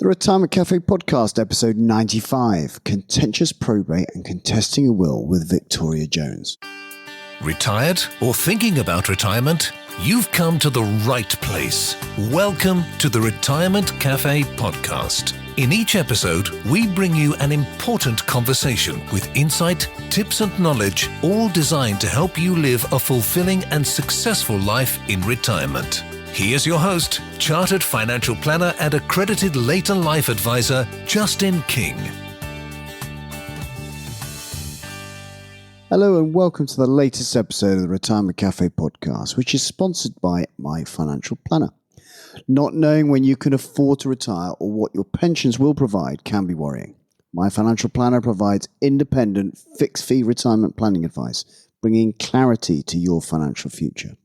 The Retirement Cafe Podcast, episode 95, Contentious Probate and Contesting a Will with Victoria Jones. Retired or thinking about retirement? You've come to the right place. Welcome to the Retirement Cafe Podcast. In each episode, we bring you an important conversation with insight, tips and knowledge, all designed to help you live a fulfilling and successful life in retirement. Here's your host, Chartered Financial Planner and Accredited Later Life Advisor, Justin King. Hello and welcome to the latest episode of the Retirement Cafe Podcast, which is sponsored by My Financial Planner. Not knowing when you can afford to retire or what your pensions will provide can be worrying. My Financial Planner provides independent, fixed-fee retirement planning advice, bringing clarity to your financial future.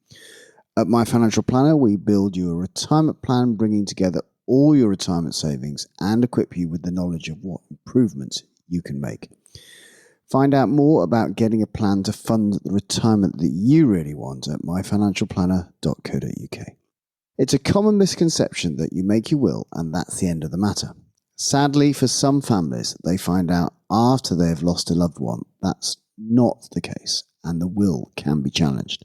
At My Financial Planner, we build you a retirement plan, bringing together all your retirement savings and equip you with the knowledge of what improvements you can make. Find out more about getting a plan to fund the retirement that you really want at myfinancialplanner.co.uk. It's a common misconception that you make your will and that's the end of the matter. Sadly, for some families, they find out after they have lost a loved one that's not the case and the will can be challenged.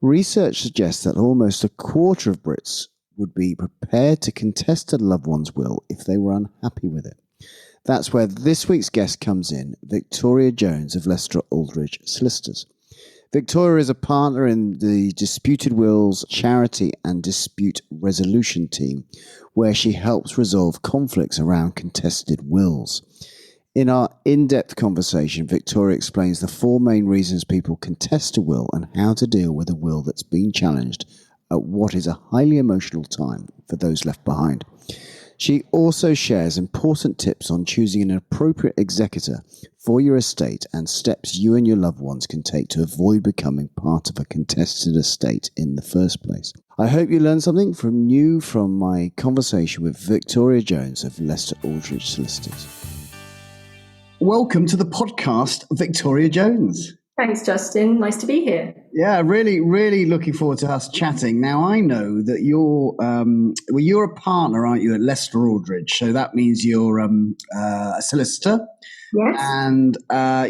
Research suggests that almost a quarter of Brits would be prepared to contest a loved one's will if they were unhappy with it. That's where this week's guest comes in, Victoria Jones of Leicester Aldridge Solicitors. Victoria is a partner in the Disputed Wills Charity and Dispute Resolution team, where she helps resolve conflicts around contested wills. In our in-depth conversation, Victoria explains the four main reasons people contest a will and how to deal with a will that's been challenged at what is a highly emotional time for those left behind. She also shares important tips on choosing an appropriate executor for your estate and steps you and your loved ones can take to avoid becoming part of a contested estate in the first place. I hope you learned something from my conversation with Victoria Jones of Leicester Aldridge Solicitors. Welcome to the podcast, Victoria Jones. Thanks, Justin. Nice to be here. Yeah, really looking forward to us chatting. Now, I know that you're a partner, aren't you, at Leicester Aldridge? So that means you're a solicitor. Yes. And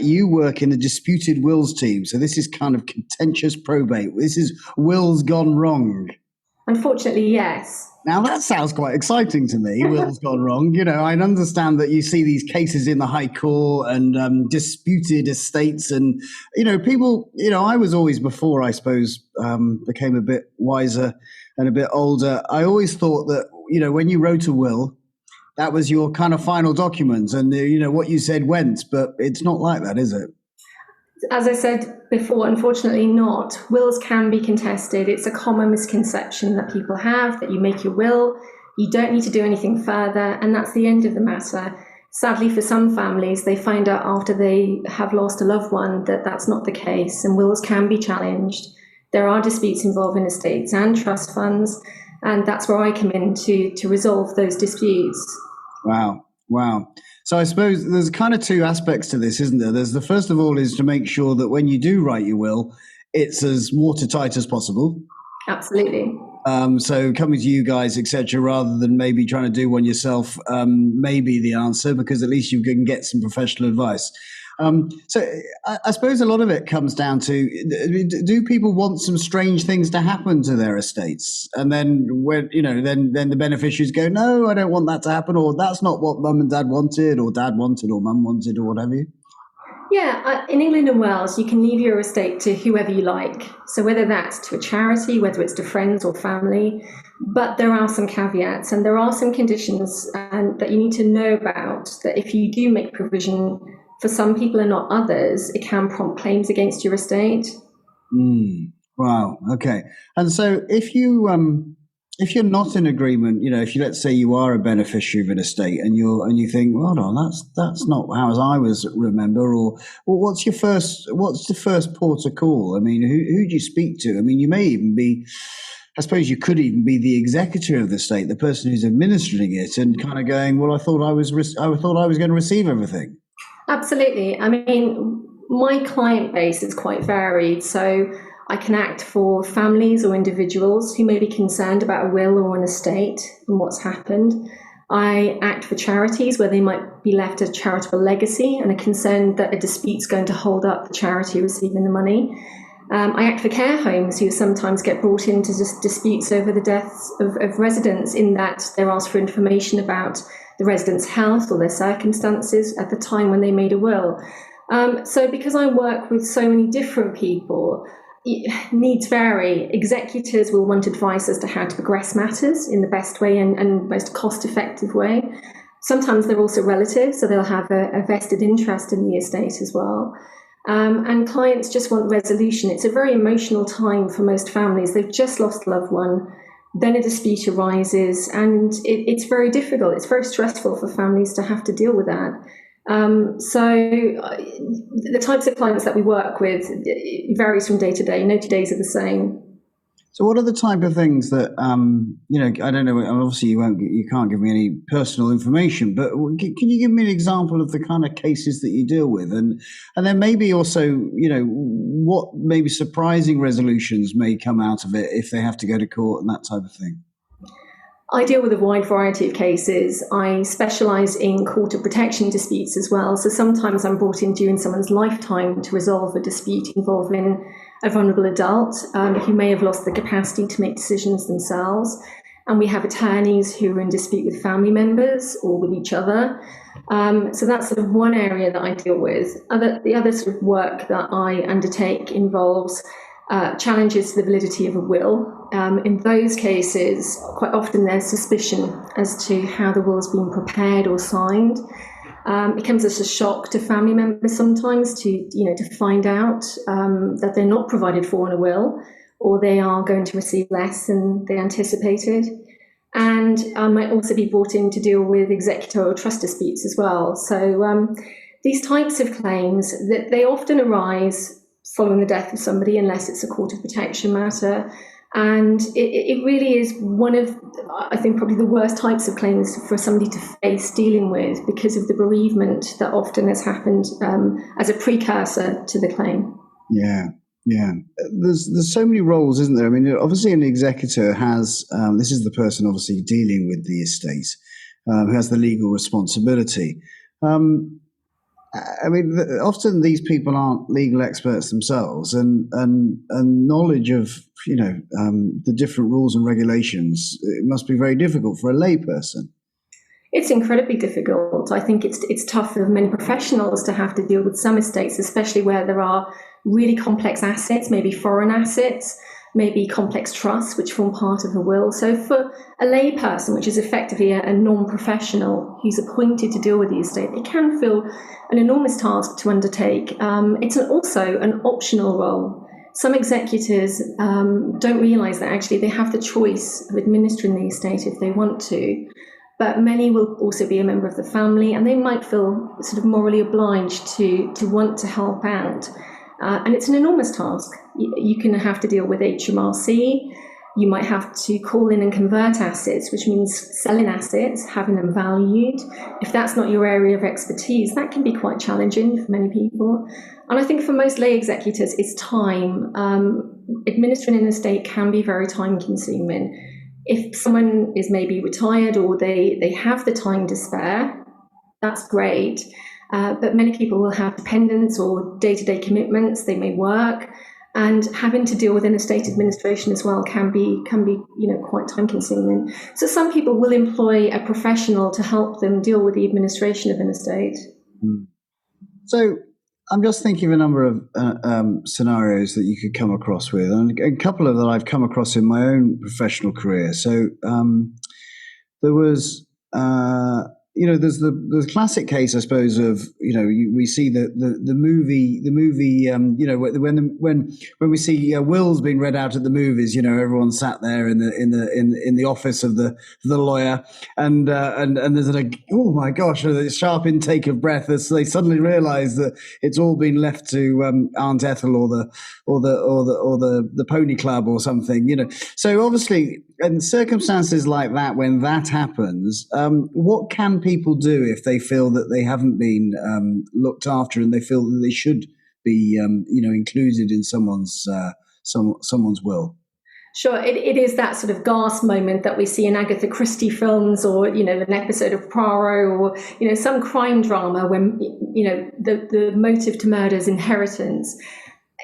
you work in the Disputed Wills team. So this is kind of contentious probate. This is wills gone wrong. Unfortunately, yes. Now, that sounds quite exciting to me, wills gone wrong. You know, I understand that you see these cases in the High Court and disputed estates and, people, I was always, before I suppose, became a bit wiser and a bit older, I always thought that, when you wrote a will, that was your kind of final document and, what you said went, but it's not like that, is it? As I said before, unfortunately not. Wills can be contested. It's a common misconception that people have, that you make your will, you don't need to do anything further, and that's the end of the matter. Sadly, for some families, they find out after they have lost a loved one that that's not the case, and wills can be challenged. There are disputes involving estates and trust funds, and that's where I come in to resolve those disputes. Wow. So I suppose there's kind of two aspects to this, isn't there? There's the first of all is to make sure that when you do write your will, it's as watertight as possible. Absolutely. So coming to you guys, etc., rather than maybe trying to do one yourself, may be the answer because at least you can get some professional advice. So I suppose a lot of it comes down to, do people want some strange things to happen to their estates? And then when, then the beneficiaries go, no, I don't want that to happen, or that's not what mum and dad wanted, or dad wanted, or mum wanted, or what have you. Yeah, in England and Wales, you can leave your estate to whoever you like. So whether that's to a charity, whether it's to friends or family, but there are some caveats and there are some conditions that you need to know about, that if you do make provision for some people and not others, it can prompt claims against your estate. Wow. Okay. And so if you're not in agreement, if you, let's say you are a beneficiary of an estate and you think, well, no, that's not how I was remember, or what's the first port of call? I mean, who do you speak to? I mean, you may even be, I suppose you could even be the executor of the estate, the person who's administering it, and kind of going, well, I thought I was going to receive everything. Absolutely. I mean, my client base is quite varied. So I can act for families or individuals who may be concerned about a will or an estate and what's happened. I act for charities where they might be left a charitable legacy and are concerned that a dispute's going to hold up the charity receiving the money. I act for care homes who sometimes get brought into disputes over the deaths of residents, in that they're asked for information about the resident's health or their circumstances at the time when they made a will. So because I work with so many different people, needs vary. Executors will want advice as to how to progress matters in the best way and most cost-effective way. Sometimes they're also relatives, so they'll have a vested interest in the estate as well. And clients just want resolution. It's a very emotional time for most families. They've just lost a loved one, then a dispute arises, and it's very difficult. It's very stressful for families to have to deal with that. So the types of clients that we work with, it varies from day to day. No 2 days are the same. So what are the type of things that, I don't know, obviously you can't give me any personal information, but can you give me an example of the kind of cases that you deal with? And then maybe also, what maybe surprising resolutions may come out of it if they have to go to court and that type of thing? I deal with a wide variety of cases. I specialise in court of protection disputes as well. So sometimes I'm brought in during someone's lifetime to resolve a dispute involving a vulnerable adult who may have lost the capacity to make decisions themselves. And we have attorneys who are in dispute with family members or with each other. So that's sort of one area that I deal with. The other sort of work that I undertake involves challenges to the validity of a will. In those cases, quite often there's suspicion as to how the will has been prepared or signed. It comes as a shock to family members sometimes to find out that they're not provided for in a will, or they are going to receive less than they anticipated. And I might also be brought in to deal with executor or trust disputes as well. So these types of claims, that they often arise following the death of somebody, unless it's a court of protection matter. And it really is one of, I think, probably the worst types of claims for somebody to face dealing with, because of the bereavement that often has happened as a precursor to the claim. Yeah. There's so many roles, isn't there? I mean, obviously an executor has, this is the person obviously dealing with the estate, who has the legal responsibility. I mean, often these people aren't legal experts themselves, and knowledge of the different rules and regulations, it must be very difficult for a layperson. It's incredibly difficult. I think it's tough for many professionals to have to deal with some estates, especially where there are really complex assets, maybe foreign assets, maybe complex trusts which form part of a will. So for a layperson, which is effectively a non-professional who's appointed to deal with the estate, it can feel an enormous task to undertake. It's also an optional role. Some executors don't realise that actually they have the choice of administering the estate if they want to, but many will also be a member of the family, and they might feel sort of morally obliged to want to help out. And it's an enormous task. You can have to deal with HMRC. You might have to call in and convert assets, which means selling assets, having them valued. If that's not your area of expertise, that can be quite challenging for many people. And I think for most lay executors, it's time. Administering an estate can be very time consuming. If someone is maybe retired or they have the time to spare, that's great. But many people will have dependents or day-to-day commitments. They may work, and having to deal with an estate administration as well can be quite time-consuming. So some people will employ a professional to help them deal with the administration of an estate. So I'm just thinking of a number of scenarios that you could come across with, and a couple of that I've come across in my own professional career. So there was. There's the classic case, I suppose, of we see the movie when we see wills being read out at the movies. Everyone sat there in the office of the lawyer, and there's oh my gosh, a sharp intake of breath as they suddenly realise that it's all been left to Aunt Ethel or the Pony Club or something. So obviously, in circumstances like that, when that happens, what can people do if they feel that they haven't been looked after and they feel that they should be included in someone's will? Sure, it is that sort of gasp moment that we see in Agatha Christie films, or an episode of Poirot, or some crime drama when the motive to murder is inheritance.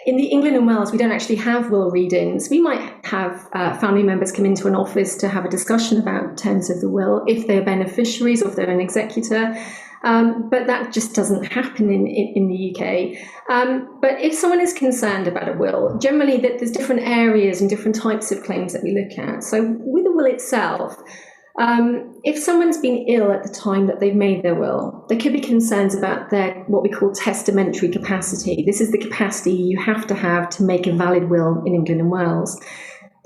In the England and Wales, we don't actually have will readings. We might have family members come into an office to have a discussion about terms of the will, if they're beneficiaries or if they're an executor. But that just doesn't happen in the UK. But if someone is concerned about a will, generally there's different areas and different types of claims that we look at. So with the will itself, if someone's been ill at the time that they've made their will, there could be concerns about their what we call testamentary capacity. This is the capacity you have to make a valid will in England and Wales.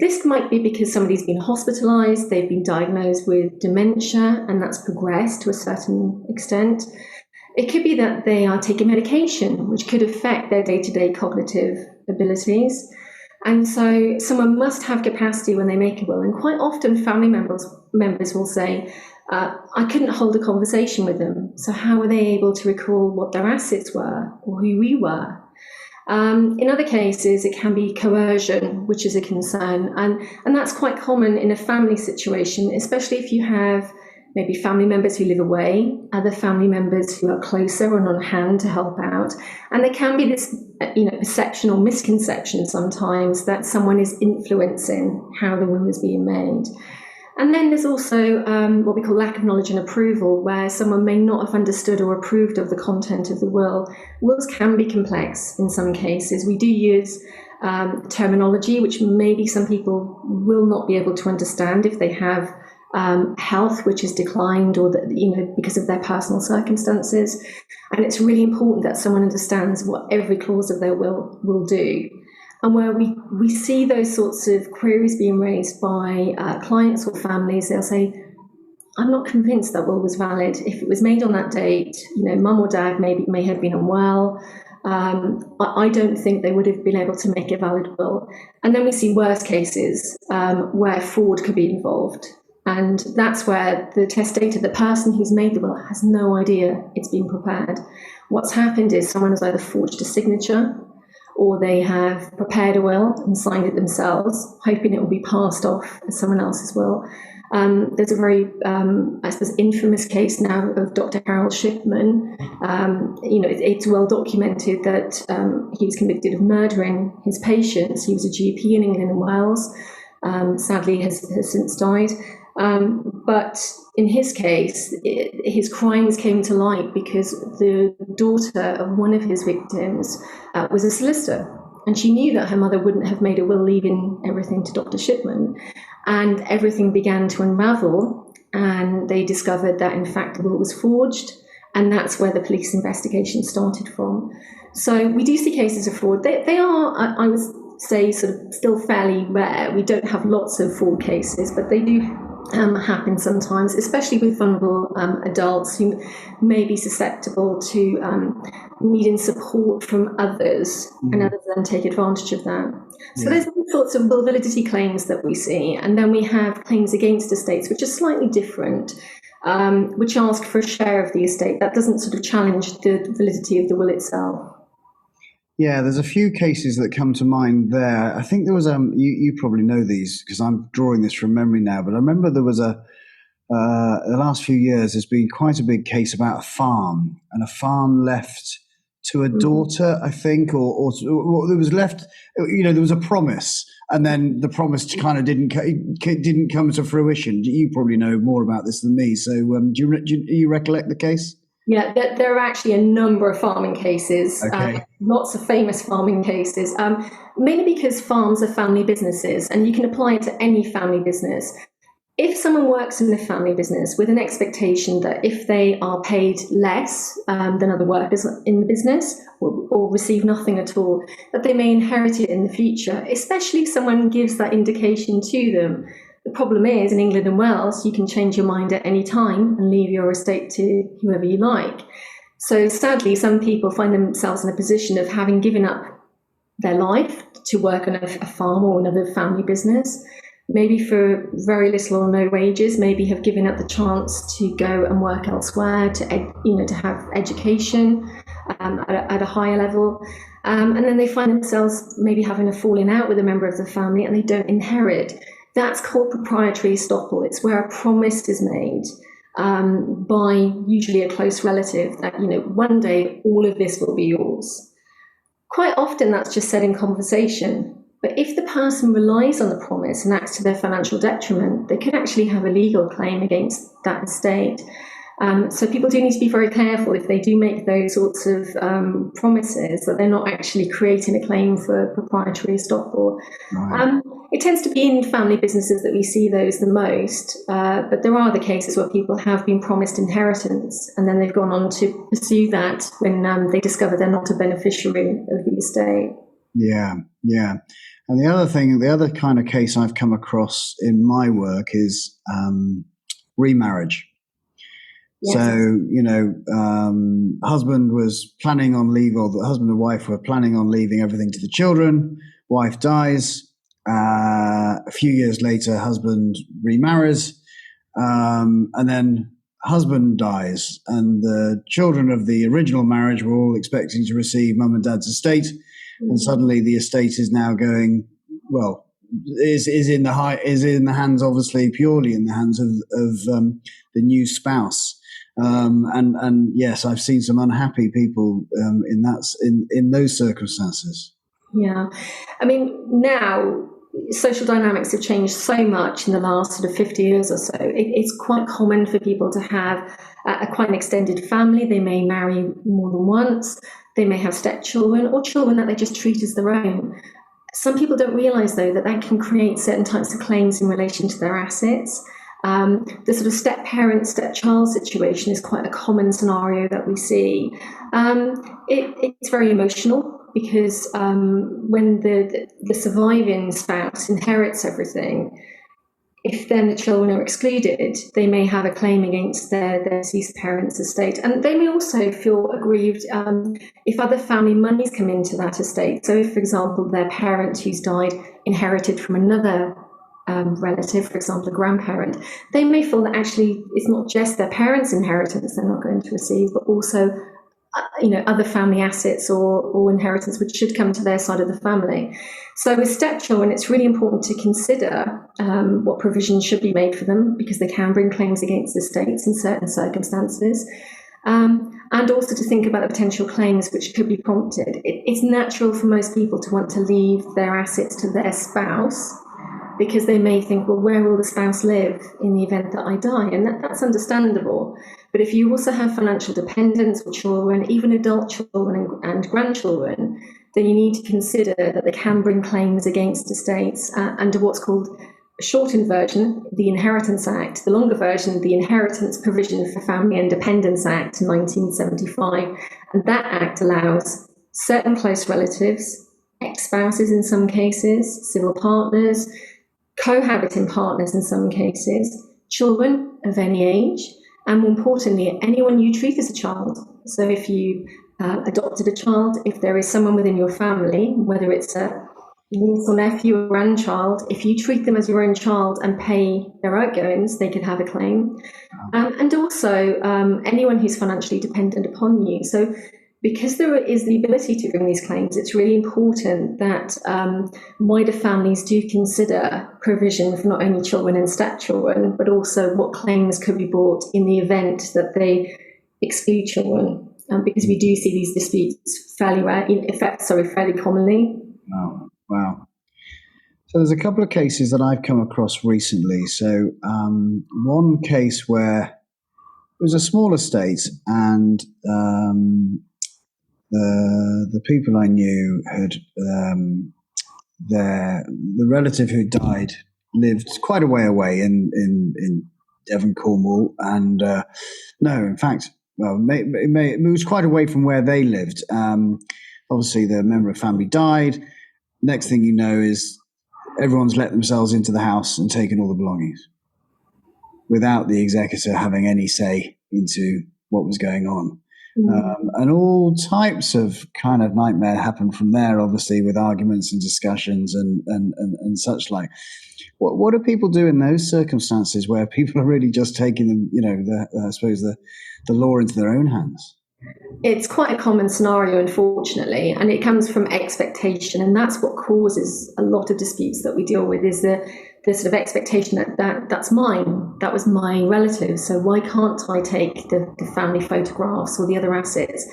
This might be because somebody's been hospitalised, they've been diagnosed with dementia, and that's progressed to a certain extent. It could be that they are taking medication, which could affect their day-to-day cognitive abilities. And so someone must have capacity when they make a will. And quite often family members will say, I couldn't hold a conversation with them. So how were they able to recall what their assets were or who we were? In other cases, it can be coercion, which is a concern. And that's quite common in a family situation, especially if you have maybe family members who live away, other family members who are closer and on hand to help out. And there can be this perception or misconception sometimes that someone is influencing how the will is being made. And then there's also what we call lack of knowledge and approval, where someone may not have understood or approved of the content of the will. Wills can be complex in some cases. We do use terminology which maybe some people will not be able to understand if they have health which has declined, or that, because of their personal circumstances. And it's really important that someone understands what every clause of their will do. And where we see those sorts of queries being raised by clients or families, they'll say, I'm not convinced that will was valid. If it was made on that date, mum or dad may have been unwell. I don't think they would have been able to make a valid will. And then we see worse cases where fraud could be involved. And that's where the testator, the person who's made the will, has no idea it's been prepared. What's happened is someone has either forged a signature, or they have prepared a will and signed it themselves, hoping it will be passed off as someone else's will. There's a very, infamous case now of Dr. Harold Shipman. It's well documented that he was convicted of murdering his patients. He was a GP in England and Wales. Sadly, has since died. But in his case, his crimes came to light because the daughter of one of his victims was a solicitor. And she knew that her mother wouldn't have made a will leaving everything to Dr. Shipman. And everything began to unravel. And they discovered that, in fact, the will was forged. And that's where the police investigation started from. So we do see cases of fraud. They are, I would say, sort of still fairly rare. We don't have lots of fraud cases, but they do happen sometimes, especially with vulnerable adults who may be susceptible to needing support from others, and others then take advantage of that. So there's all sorts of validity claims that we see, and then we have claims against estates, which are slightly different, which ask for a share of the estate. That doesn't sort of challenge the validity of the will itself. Yeah, there's a few cases that come to mind there. I think there was you probably know these because I'm drawing this from memory now, but I remember there was the last few years there's been quite a big case about a farm, and a farm left to a daughter, I think, or there was left, there was a promise, and then the promise kind of didn't come to fruition. You probably know more about this than me, so do you recollect the case? Yeah, there are actually a number of farming cases, okay. Lots of famous farming cases, mainly because farms are family businesses, and you can apply it to any family business. If someone works in a family business with an expectation that if they are paid less than other workers in the business, or receive nothing at all, that they may inherit it in the future, especially if someone gives that indication to them. The problem is, in England and Wales, you can change your mind at any time and leave your estate to whoever you like. So sadly, some people find themselves in a position of having given up their life to work on a farm or another family business. maybe for very little or no wages, maybe have given up the chance to go and work elsewhere, to have education at a higher level. And then they find themselves maybe having a falling out with a member of the family and they don't inherit. That's called proprietary estoppel. It's where a promise is made by usually a close relative that, one day all of this will be yours. Quite often that's just said in conversation. But if the person relies on the promise and acts to their financial detriment, they could actually have a legal claim against that estate. So people do need to be very careful if they do make those sorts of promises, that they're not actually creating a claim for proprietary estoppel. Right. It tends to be in family businesses that we see those the most, but there are the cases where people have been promised inheritance and then they've gone on to pursue that when they discover they're not a beneficiary of the estate. Yeah. And the other kind of case I've come across in my work is remarriage. Yes. So, husband was planning on leaving, or the husband and wife were planning on leaving everything to the children. Wife dies. A few years later, husband remarries. And then husband dies. And the children of the original marriage were all expecting to receive mum and dad's estate. And suddenly the estate is now going, well, is in the hands, obviously, purely in the hands of the new spouse. And yes, I've seen some unhappy people in those circumstances. Yeah. I mean, now social dynamics have changed so much in the last sort of 50 years or so. It's quite common for people to have quite an extended family. They may marry more than once. They may have stepchildren or children that they just treat as their own. Some people don't realise, though, that can create certain types of claims in relation to their assets. The sort of step-parent, step-child situation is quite a common scenario that we see. It's very emotional because when the surviving spouse inherits everything, if then the children are excluded, they may have a claim against their deceased parents' estate. And they may also feel aggrieved if other family monies come into that estate. So if, for example, their parent who's died inherited from another relative, for example, a grandparent, they may feel that actually it's not just their parents' inheritance they're not going to receive, but also other family assets or inheritance which should come to their side of the family. So with stepchildren, it's really important to consider what provisions should be made for them, because they can bring claims against the estates in certain circumstances. And also to think about the potential claims which could be prompted. It's natural for most people to want to leave their assets to their spouse, because they may think, well, where will the spouse live in the event that I die? And that's understandable. But if you also have financial dependents or children, even adult children and grandchildren, then you need to consider that they can bring claims against estates under what's called a shortened version, the Inheritance Act, the longer version, the Inheritance Provision for Family and Dependents Act 1975. And that act allows certain close relatives, ex-spouses in some cases, civil partners, cohabiting partners in some cases, children of any age, and more importantly, anyone you treat as a child. So if you adopted a child, if there is someone within your family, whether it's a niece or nephew or grandchild, if you treat them as your own child and pay their outgoings, they could have a claim. And also anyone who's financially dependent upon you. So because there is the ability to bring these claims, it's really important that wider families do consider provision for not only children and stepchildren, but also what claims could be brought in the event that they exclude children, because we do see these disputes fairly commonly. Wow. So there's a couple of cases that I've come across recently. So one case where it was a small estate, and the people I knew had the relative who died lived quite a way away in Devon, Cornwall, and it was quite away from where they lived. Obviously, the member of family died. Next thing you know is everyone's let themselves into the house and taken all the belongings without the executor having any say into what was going on. And all types of kind of nightmare happened from there, obviously, with arguments and discussions and such like. What do people do in those circumstances where people are really just taking them, I suppose the law into their own hands? It's quite a common scenario, unfortunately, and it comes from expectation, and that's what causes a lot of disputes that we deal with, is the sort of expectation that's mine, that was my relative, so why can't I take the family photographs or the other assets?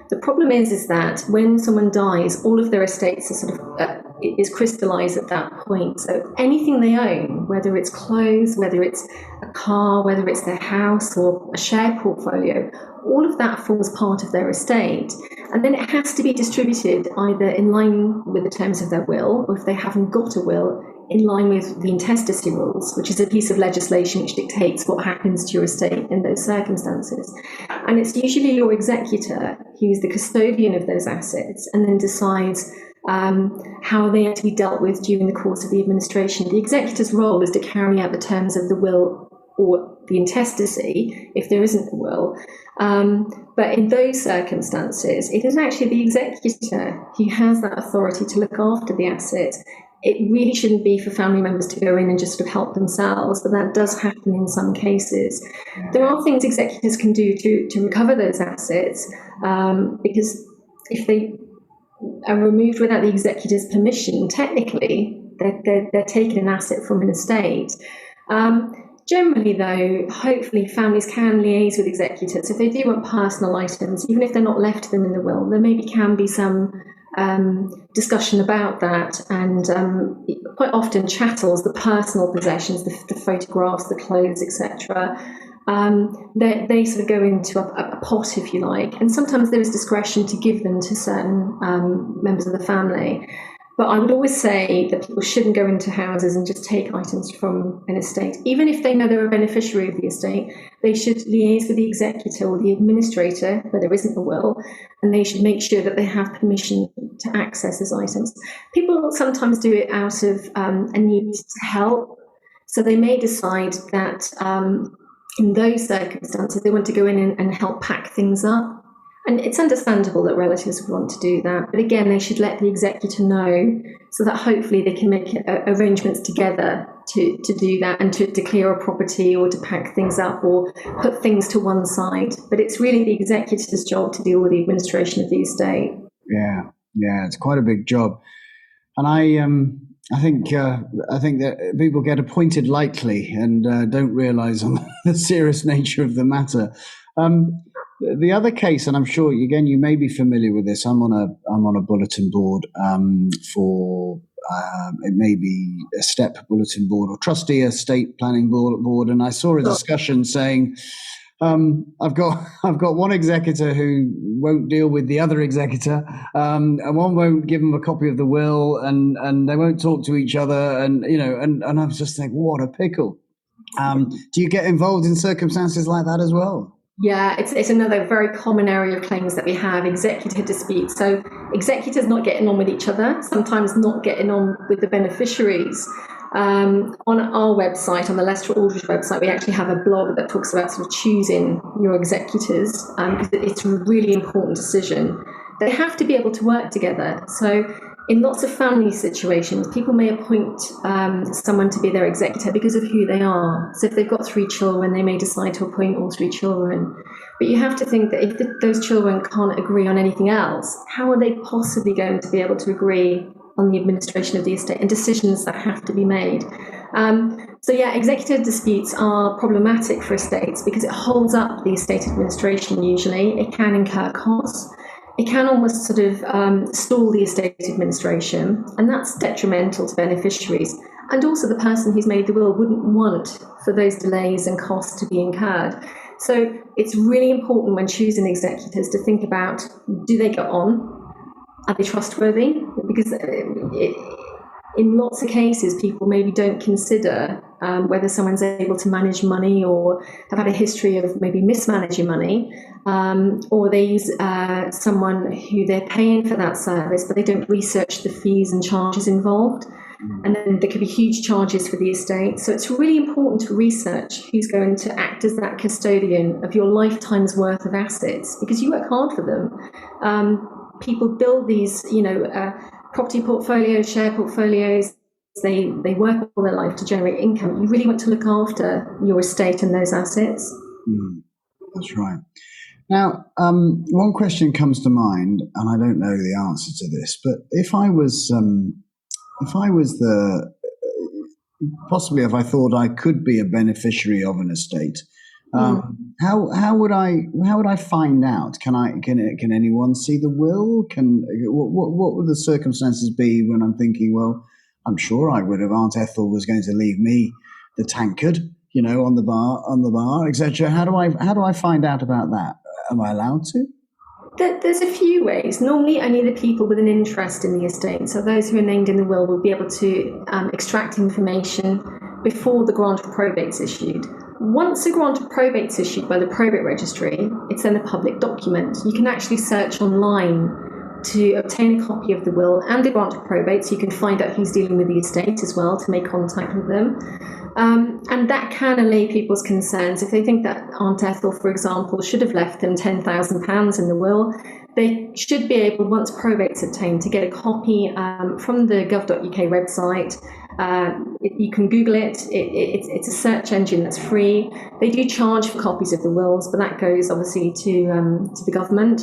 The problem is that when someone dies, all of their estates are sort of is crystallised at that point. So anything they own, whether it's clothes, whether it's a car, whether it's their house or a share portfolio, all of that forms part of their estate. And then it has to be distributed either in line with the terms of their will, or if they haven't got a will, in line with the intestacy rules, which is a piece of legislation which dictates what happens to your estate in those circumstances. And it's usually your executor who is the custodian of those assets and then decides how they are to be dealt with during the course of the administration. The executor's role is to carry out the terms of the will or the intestacy, if there isn't a will. But in those circumstances, it is actually the executor who has that authority to look after the assets. It really shouldn't be for family members to go in and just sort of help themselves, but that does happen in some cases. There are things executors can do to recover those assets, because if they are removed without the executor's permission, technically they're taking an asset from an estate. Generally, though, hopefully families can liaise with executors. If they do want personal items, even if they're not left to them in the will, there maybe can be some discussion about that, and quite often chattels, the personal possessions, the photographs, the clothes, etc., they sort of go into a pot, if you like, and sometimes there is discretion to give them to certain members of the family. But I would always say that people shouldn't go into houses and just take items from an estate. Even if they know they're a beneficiary of the estate, they should liaise with the executor or the administrator where there isn't a will, and they should make sure that they have permission to access those items. People sometimes do it out of a need to help. So they may decide that in those circumstances, they want to go in and help pack things up. And it's understandable that relatives would want to do that. But again, they should let the executor know so that hopefully they can make arrangements together to do that and to declare a property or to pack things up or put things to one side. But it's really the executor's job to deal with the administration of the estate. Yeah, it's quite a big job. And I think that people get appointed lightly and don't realise the serious nature of the matter. The other case, and I'm sure again you may be familiar with this. I'm on a bulletin board for it may be a STEP bulletin board or trustee estate planning board, and I saw a discussion saying I've got one executor who won't deal with the other executor, and one won't give them a copy of the will, and they won't talk to each other, and I was just thinking, what a pickle. Do you get involved in circumstances like that as well? Yeah, it's another very common area of claims that we have, executor disputes. So executors not getting on with each other, sometimes not getting on with the beneficiaries. On our website, on the Leicester Aldridge website, we actually have a blog that talks about sort of choosing your executors, because it's a really important decision. They have to be able to work together. So in lots of family situations, people may appoint someone to be their executor because of who they are. So if they've got 3 children, they may decide to appoint all 3 children. But you have to think that if those children can't agree on anything else, how are they possibly going to be able to agree on the administration of the estate and decisions that have to be made? So yeah, executor disputes are problematic for estates because it holds up the estate administration usually. It can incur costs. It can almost sort of stall the estate administration, and that's detrimental to beneficiaries. And also the person who's made the will wouldn't want for those delays and costs to be incurred. So it's really important when choosing executors to think about, do they get on? Are they trustworthy? Because in lots of cases, people maybe don't consider whether someone's able to manage money or have had a history of maybe mismanaging money, or they use someone who they're paying for that service, but they don't research the fees and charges involved. And then there could be huge charges for the estate. So it's really important to research who's going to act as that custodian of your lifetime's worth of assets, because you work hard for them. People build these, property portfolios, share portfolios, they work all their life to generate income. You really want to look after your estate and those assets. That's right. Now, one question comes to mind, and I don't know the answer to this, but if I was if I thought I could be a beneficiary of an estate, how would I find out? Can anyone see the will? What would the circumstances be when I'm thinking, well, I'm sure I would have. Aunt Ethel was going to leave me the tankard, on the bar, etc. How do I find out about that? Am I allowed to? There's a few ways. Normally, only the people with an interest in the estate, so those who are named in the will, will be able to extract information before the grant of probate is issued. Once a grant of probate is issued by the probate registry, it's then a public document. You can actually search online to obtain a copy of the will and the grant of probate, so you can find out who's dealing with the estate as well, to make contact with them. And that can allay people's concerns. If they think that Aunt Ethel, for example, should have left them £10,000 in the will, they should be able, once probate's obtained, to get a copy from the gov.uk website. You can Google it. It's a search engine that's free. They do charge for copies of the wills, but that goes obviously to the government.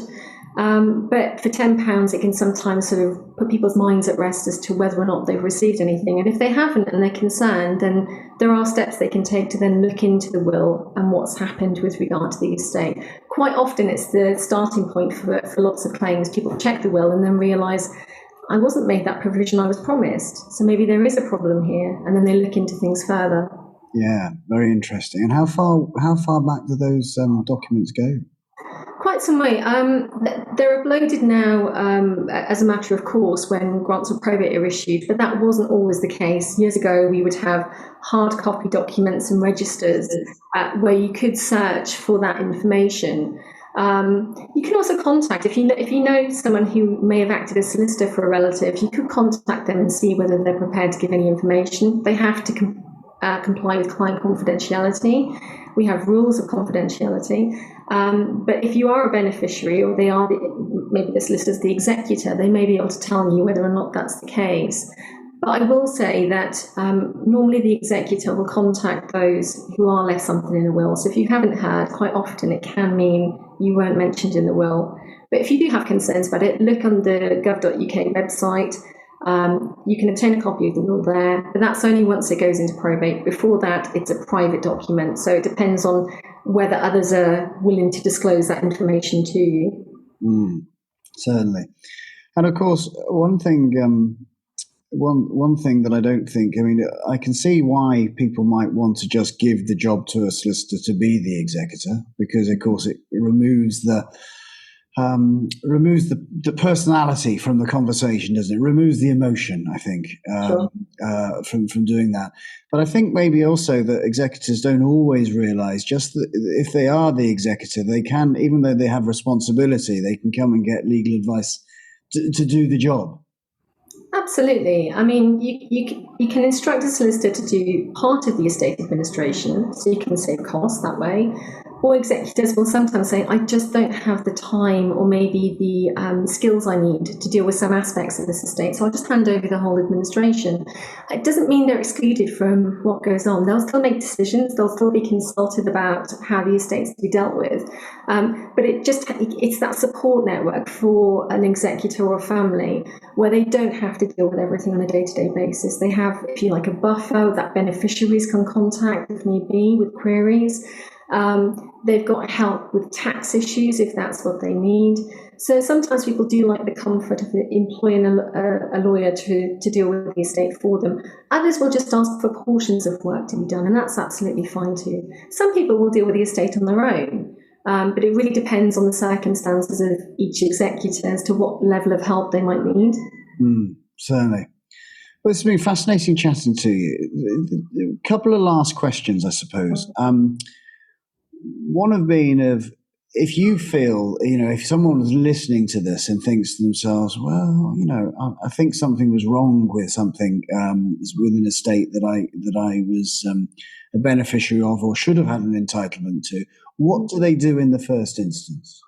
But for £10, it can sometimes sort of put people's minds at rest as to whether or not they've received anything. And if they haven't and they're concerned, then there are steps they can take to then look into the will and what's happened with regard to the estate. Quite often it's the starting point for lots of claims. People check the will and then realise, I wasn't made that provision I was promised, so maybe there is a problem here, and then they look into things further. Yeah, very interesting. And how far back do those documents go? Quite some way. They're uploaded now as a matter of course when grants of probate are issued, but that wasn't always the case. Years ago, we would have hard copy documents and registers where you could search for that information. You can also contact, if you know someone who may have acted as solicitor for a relative, you could contact them and see whether they're prepared to give any information. They have to comply with client confidentiality. We have rules of confidentiality. But if you are a beneficiary, or they are maybe the solicitor's the executor, they may be able to tell you whether or not that's the case. But I will say that normally the executor will contact those who are left something in a will. So if you haven't heard, quite often it can mean you weren't mentioned in the will. But if you do have concerns about it, look on the gov.uk website. You can obtain a copy of the will there, but that's only once it goes into probate. Before that, it's a private document. So it depends on whether others are willing to disclose that information to you. Certainly. And of course, one thing that I don't think, I can see why people might want to just give the job to a solicitor to be the executor, because of course it removes the personality from the conversation, doesn't it? Removes the emotion, I think, from doing that. But I think maybe also that executors don't always realise just that if they are the executor, they can, even though they have responsibility, they can come and get legal advice to do the job. Absolutely. I mean, you can instruct a solicitor to do part of the estate administration, so you can save costs that way. Or executors will sometimes say, I just don't have the time or maybe the skills I need to deal with some aspects of this estate, so I'll just hand over the whole administration. It doesn't mean they're excluded from what goes on. They'll still make decisions. They'll still be consulted about how the estate's to be dealt with. But it's that support network for an executor or a family where they don't have to deal with everything on a day-to-day basis. They have, if you like, a buffer that beneficiaries can contact if need be with queries. They've got help with tax issues if that's what they need. So sometimes people do like the comfort of employing a lawyer to deal with the estate for them. Others will just ask for portions of work to be done, and that's absolutely fine too. Some people will deal with the estate on their own, but it really depends on the circumstances of each executor as to what level of help they might need. Certainly. Well, it's been fascinating chatting to you. A couple of last questions, I suppose. One of being if you feel, if someone was listening to this and thinks to themselves, well, I think something was wrong with something within a estate that I was a beneficiary of or should have had an entitlement to, what do they do in the first instance?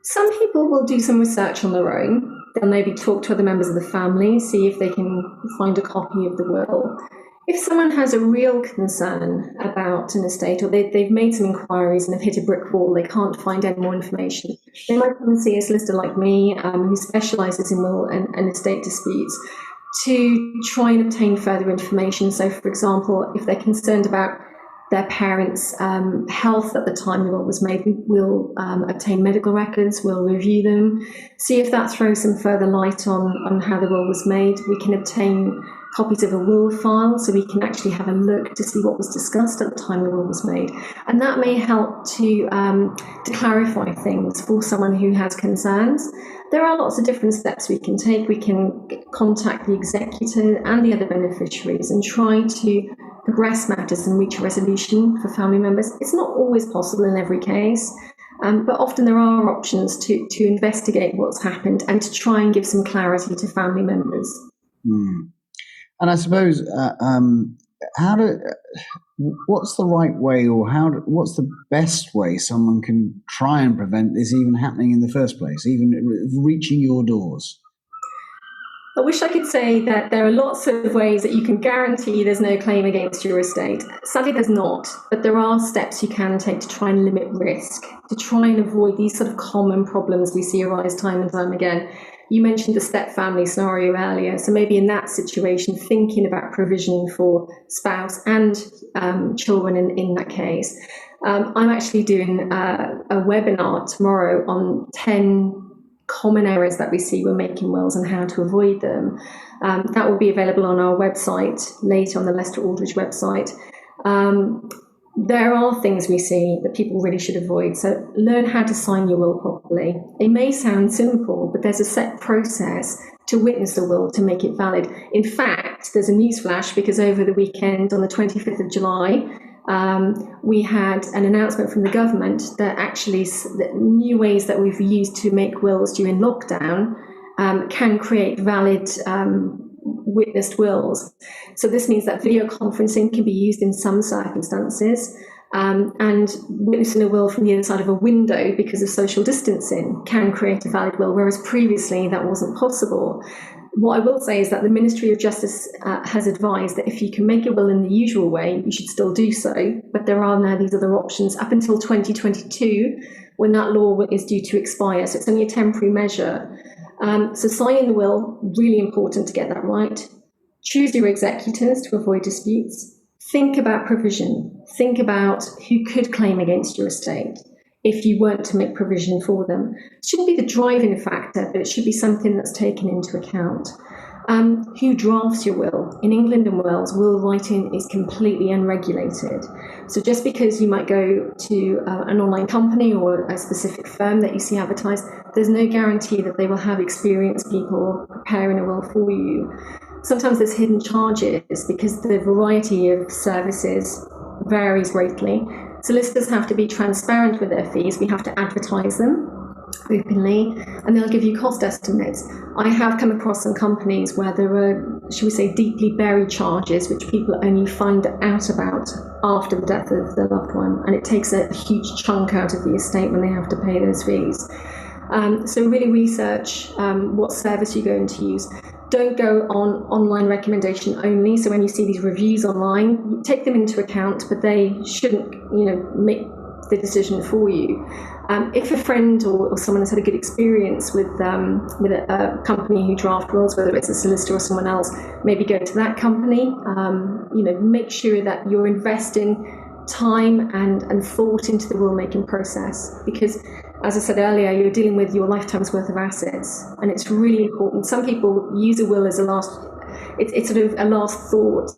Some people will do some research on their own. They'll maybe talk to other members of the family, see if they can find a copy of the will. If someone has a real concern about an estate, or they've made some inquiries and have hit a brick wall, they can't find any more information, they might come and see a solicitor like me, who specialises in will and estate disputes, to try and obtain further information. So, for example, if they're concerned about their parents' health at the time the will was made, we'll obtain medical records, we'll review them, see if that throws some further light on how the will was made. We can obtain copies of a will file, so we can actually have a look to see what was discussed at the time the will was made. And that may help to clarify things for someone who has concerns. There are lots of different steps we can take. We can contact the executor and the other beneficiaries and try to progress matters and reach a resolution for family members. It's not always possible in every case, but often there are options to investigate what's happened and to try and give some clarity to family members. And I suppose, what's the right way, or what's the best way someone can try and prevent this even happening in the first place, even reaching your doors? I wish I could say that there are lots of ways that you can guarantee there's no claim against your estate. Sadly, there's not, but there are steps you can take to try and limit risk, to try and avoid these sort of common problems we see arise time and time again. You mentioned the step-family scenario earlier, so maybe in that situation, thinking about provision for spouse and children in that case. I'm actually doing a webinar tomorrow on 10 common errors that we see when making wills and how to avoid them. That will be available on our website later, on the Leicester Aldridge website. There are things we see that people really should avoid. So learn how to sign your will properly. It may sound simple, but there's a set process to witness the will to make it valid. In fact, there's a newsflash, because over the weekend on the 25th of July, we had an announcement from the government that actually the new ways that we've used to make wills during lockdown can create valid witnessed wills. So this means that video conferencing can be used in some circumstances, and witnessing a will from the other side of a window because of social distancing can create a valid will, whereas previously that wasn't possible. What I will say is that the Ministry of Justice has advised that if you can make a will in the usual way, you should still do so, but there are now these other options up until 2022, when that law is due to expire, so it's only a temporary measure. So signing the will, really important to get that right. Choose your executors to avoid disputes. Think about provision. Think about who could claim against your estate if you weren't to make provision for them. It shouldn't be the driving factor, but it should be something that's taken into account. Who drafts your will? In England and Wales, will writing is completely unregulated. So just because you might go to an online company or a specific firm that you see advertised, there's no guarantee that they will have experienced people preparing a will for you. Sometimes there's hidden charges because the variety of services varies greatly. Solicitors have to be transparent with their fees. We have to advertise them openly, and they'll give you cost estimates. I have come across some companies where there are, should we say, deeply buried charges which people only find out about after the death of their loved one, and it takes a huge chunk out of the estate when they have to pay those fees. So really research what service you're going to use. Don't go on online recommendation only. So when you see these reviews online, take them into account, but they shouldn't, make the decision for you. If a friend or someone has had a good experience with a company who draft wills, whether it's a solicitor or someone else, maybe go to that company. Make sure that you're investing time and thought into the will making process, because as I said earlier, you're dealing with your lifetime's worth of assets, and it's really important. Some people use a will as it's sort of a last thought,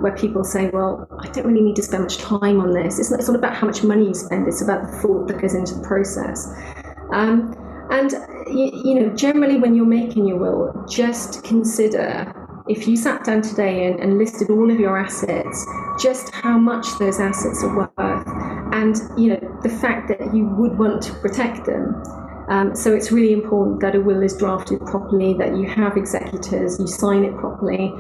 where people say, well, I don't really need to spend much time on this. It's not about how much money you spend, it's about the thought that goes into the process. Generally when you're making your will, just consider, if you sat down today and listed all of your assets, just how much those assets are worth, and the fact that you would want to protect them. So it's really important that a will is drafted properly, that you have executors, you sign it properly.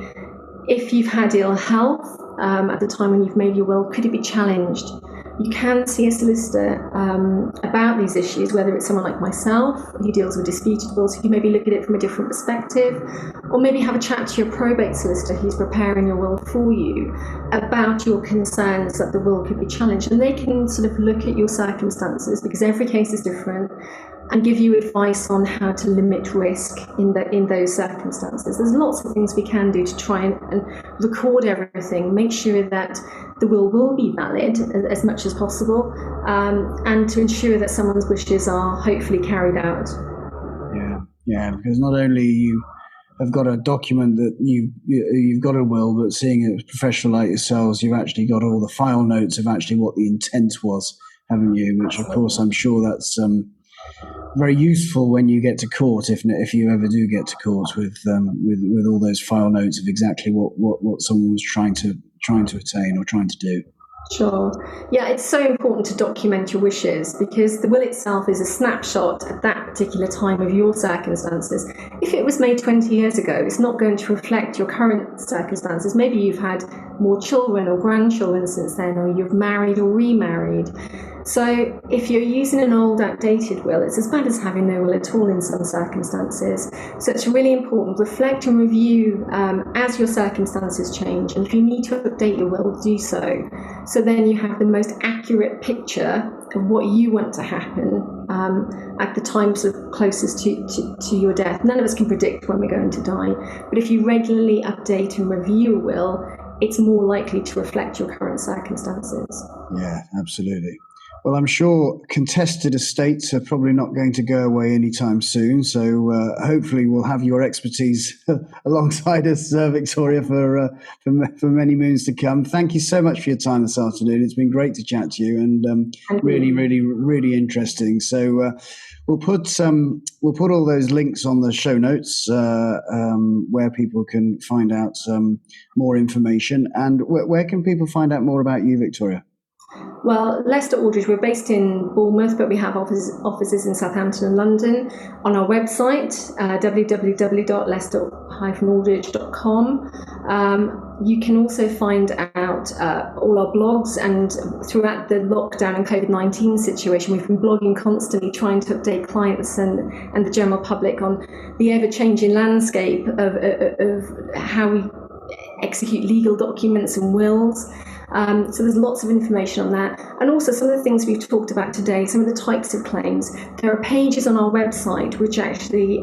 If you've had ill health at the time when you've made your will, could it be challenged? you can see a solicitor about these issues, whether it's someone like myself who deals with disputed wills, who maybe look at it from a different perspective, or maybe have a chat to your probate solicitor who's preparing your will for you about your concerns that the will could be challenged. And they can sort of look at your circumstances, because every case is different, and give you advice on how to limit risk in those circumstances. There's lots of things we can do to try and record everything, make sure that the will be valid as much as possible, and to ensure that someone's wishes are hopefully carried out. Yeah, because not only you have got a document that you've got a will, but seeing a professional like yourselves, you've actually got all the file notes of actually what the intent was, haven't you? Which, of course, I'm sure that's very useful when you get to court, if you ever do get to court, with all those file notes of exactly what someone was trying to attain or trying to do. Sure. Yeah, it's so important to document your wishes, because the will itself is a snapshot at that particular time of your circumstances. If it was made 20 years ago, it's not going to reflect your current circumstances. Maybe you've had more children or grandchildren since then, or you've married or remarried. So if you're using an old, outdated will, it's as bad as having no will at all in some circumstances. So it's really important. Reflect and review as your circumstances change. And if you need to update your will, do so. So then you have the most accurate picture of what you want to happen at the time sort of closest to your death. None of us can predict when we're going to die. But if you regularly update and review a will, it's more likely to reflect your current circumstances. Yeah, absolutely. Well, I'm sure contested estates are probably not going to go away anytime soon. So hopefully we'll have your expertise alongside us, Victoria, for many moons to come. Thank you so much for your time this afternoon. It's been great to chat to you, and really, really, really interesting. So we'll put all those links on the show notes where people can find out more information. And where can people find out more about you, Victoria? Well, Leicester Aldridge, we're based in Bournemouth, but we have offices in Southampton and London. On our website, www.leicester-aldridge.com. You can also find out all our blogs, and throughout the lockdown and COVID-19 situation, we've been blogging constantly, trying to update clients and the general public on the ever-changing landscape of how we execute legal documents and wills. So there's lots of information on that. And also some of the things we've talked about today, some of the types of claims. There are pages on our website which actually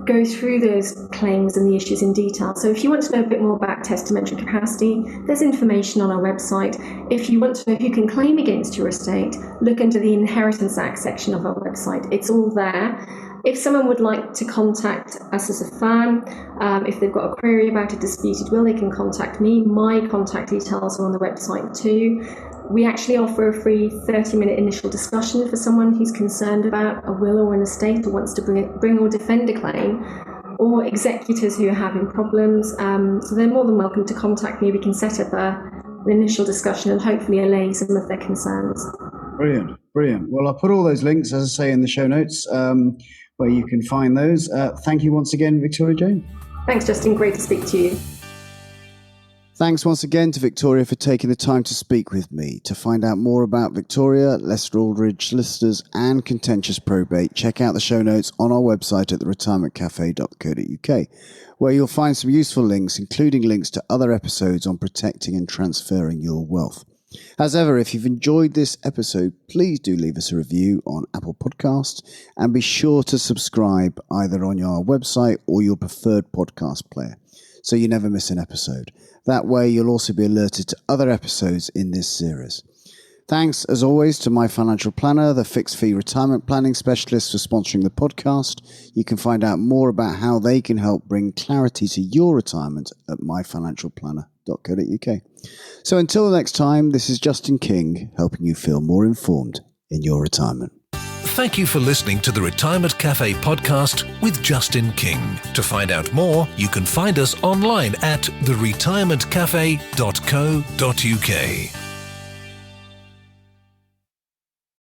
go through those claims and the issues in detail. So if you want to know a bit more about testamentary capacity, there's information on our website. If you want to know who can claim against your estate, look under the Inheritance Act section of our website. It's all there. If someone would like to contact us as a firm, if they've got a query about a disputed will, they can contact me. My contact details are on the website too. We actually offer a free 30-minute initial discussion for someone who's concerned about a will or an estate, or wants to bring or defend a claim, or executors who are having problems. So they're more than welcome to contact me. We can set up an initial discussion and hopefully allay some of their concerns. Brilliant. Well, I'll put all those links, as I say, in the show notes, where you can find those. Thank you once again, Victoria Jane. Thanks, Justin. Great to speak to you. Thanks once again to Victoria for taking the time to speak with me. To find out more about Victoria, Leicester Aldridge Solicitors and Contentious Probate, check out the show notes on our website at theretirementcafe.co.uk, where you'll find some useful links, including links to other episodes on protecting and transferring your wealth. As ever, if you've enjoyed this episode, please do leave us a review on Apple Podcasts, and be sure to subscribe either on our website or your preferred podcast player, so you never miss an episode. That way you'll also be alerted to other episodes in this series. Thanks, as always, to My Financial Planner, the fixed fee retirement planning specialist, for sponsoring the podcast. You can find out more about how they can help bring clarity to your retirement at myfinancialplanner.co.uk. So until the next time, this is Justin King, helping you feel more informed in your retirement. Thank you for listening to the Retirement Cafe podcast with Justin King. To find out more, you can find us online at theretirementcafe.co.uk.